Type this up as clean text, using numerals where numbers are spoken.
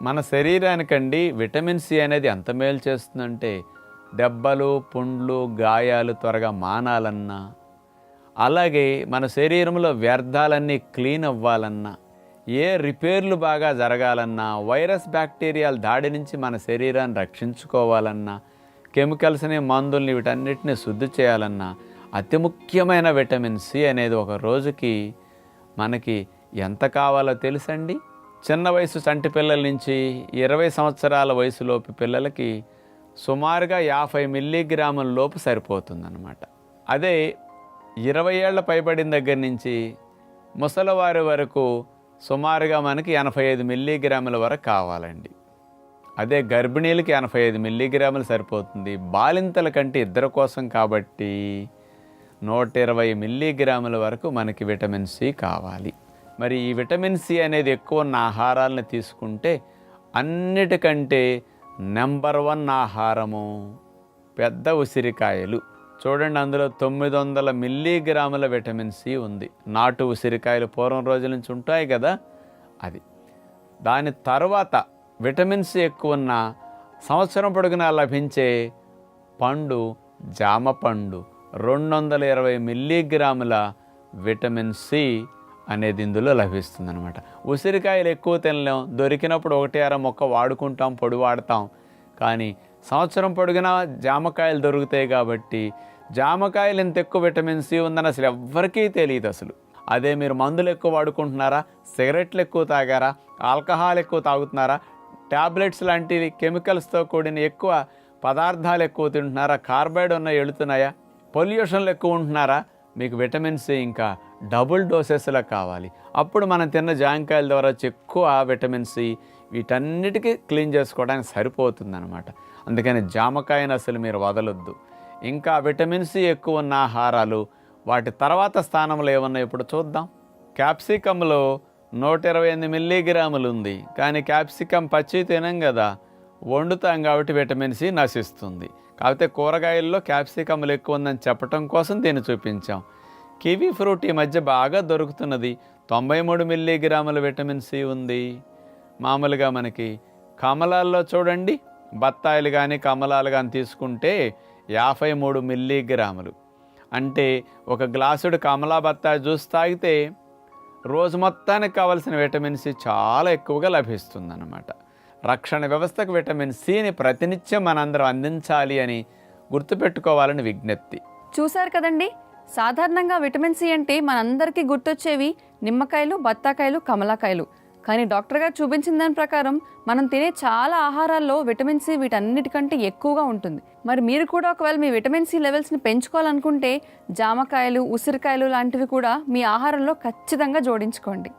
మన శరీరానికండి vitamin C అనేది ఎంత మేలు చేస్తుందంటే దెబ్బలు, పుండ్లు, గాయాలు త్వరగా మానాలన్నా, అలాగే మన శరీరంలో వ్యర్థాలన్నీ క్లీన్ అవ్వాలన్నా, ఏ రిపేర్లు బాగా జరగాలన్నా, వైరస్ బ్యాక్టీరియాల దాడి నుంచి మన శరీరాన్ని రక్షించుకోవాలన్నా, కెమికల్స్ని, మందుల్ని వీటన్నిటిని శుద్ధి చేయాలన్నా అతి ముఖ్యమైన విటమిన్ సి అనేది ఒక రోజుకి మనకి ఎంత కావాలో తెలుసండి. చిన్న వయసు చంటి పిల్లల నుంచి 20 సంవత్సరాల వయసులోపు పిల్లలకి సుమారుగా 50 మిల్లీగ్రాముల లోపు సరిపోతుందన్నమాట. అదే 20 ఏళ్ల పైబడిన దగ్గర నుంచి ముసలివారి వరకు సుమారుగా మనకి 85 మిల్లీగ్రాముల వరకు కావాలండి. అదే గర్భిణీలకి 85 మిల్లీగ్రాములు సరిపోతుంది. బాలింతల కంటే ఇద్దరి కోసం కాబట్టి 120 మిల్లీగ్రాముల వరకు మనకి విటమిన్ సి కావాలి. మరి ఈ విటమిన్ సి అనేది ఎక్కువ ఉన్న ఆహారాలను తీసుకుంటే అన్నిటికంటే నెంబర్ 1 ఆహారము పెద్ద ఉసిరికాయలు. చూడండి, అందులో 900 మిల్లీగ్రాముల విటమిన్ సి ఉంది. నాటు ఉసిరికాయలు పూర్వం రోజుల నుంచి ఉంటాయి కదా, అది. దాని తర్వాత విటమిన్ సి ఎక్కువ ఉన్న సంవత్సరం పొడుగునా లభించే పండు జామ పండు. 220 మిల్లీగ్రాముల విటమిన్ సి అనేది ఇందులో లభిస్తుందన్నమాట. ఉసిరికాయలు ఎక్కువ తినలేం, దొరికినప్పుడు 1-2 మొక్క వాడుకుంటాం, పొడి వాడతాం. కానీ సంవత్సరం పొడుగునా జామకాయలు దొరుకుతాయి కాబట్టి జామకాయలు ఇంత ఎక్కువ విటమిన్ సి ఉందని అసలు ఎవ్వరికీ తెలియదు అసలు. అదే మీరు మందులు ఎక్కువ వాడుకుంటున్నారా, సిగరెట్లు ఎక్కువ తాగారా, ఆల్కహాల్ ఎక్కువ తాగుతున్నారా, ట్యాబ్లెట్స్ లాంటి కెమికల్స్తో కూడిన ఎక్కువ పదార్థాలు ఎక్కువ తింటున్నారా, కార్బైడ్ ఉన్న వెళుతున్నాయా, పొల్యూషన్లు ఎక్కువ ఉంటున్నారా, మీకు విటమిన్ సి ఇంకా డబుల్ డోసెస్లో కావాలి. అప్పుడు మనం తిన్న జాంకాయల ద్వారా ఎక్కువ విటమిన్ సి వీటన్నిటికీ క్లీన్ చేసుకోవడానికి సరిపోతుందన్నమాట. అందుకని జామకాయను అసలు మీరు వదలొద్దు. ఇంకా విటమిన్ సి ఎక్కువ ఉన్న ఆహారాలు వాటి తర్వాత స్థానంలో ఏమన్నా ఇప్పుడు చూద్దాం. క్యాప్సికంలో 128 మిల్లీగ్రాములు ఉంది. కానీ క్యాప్సికం పచ్చి తినం కదా, వండుతాం కాబట్టి విటమిన్ సి నశిస్తుంది. కాకపోతే కూరగాయల్లో క్యాప్సికమ్లు ఎక్కువ ఉందని చెప్పడం కోసం దీన్ని చూపించాం. కివీ ఫ్రూట్ ఈ మధ్య బాగా దొరుకుతున్నది. 93 మిల్లీగ్రాముల విటమిన్ సి ఉంది. మామూలుగా మనకి కమలాల్లో చూడండి, బత్తాయిలు కానీ కమలాలు కానీ తీసుకుంటే 53 మిల్లీగ్రాములు. అంటే ఒక గ్లాసుడు కమలా బత్తాయి జ్యూస్ తాగితే రోజు మొత్తానికి కావాల్సిన విటమిన్ సి చాలా ఎక్కువగా లభిస్తుందన్నమాట. రక్షణ వ్యవస్థకు విటమిన్ సిని ప్రతినిత్యం మనందరం అందించాలి అని గుర్తుపెట్టుకోవాలని విజ్ఞప్తి. చూశారు కదండి, సాధారణంగా విటమిన్ సి అంటే మనందరికీ గుర్తొచ్చేవి నిమ్మకాయలు, బత్తాకాయలు, కమలాకాయలు. కానీ డాక్టర్ గారు చూపించిన దాని ప్రకారం మనం తినే చాలా ఆహారాల్లో విటమిన్ సి వీటన్నిటికంటే ఎక్కువగా ఉంటుంది. మరి మీరు కూడా ఒకవేళ మీ విటమిన్ సి లెవెల్స్ని పెంచుకోవాలనుకుంటే జామకాయలు, ఉసిరికాయలు లాంటివి కూడా మీ ఆహారంలో ఖచ్చితంగా జోడించుకోండి.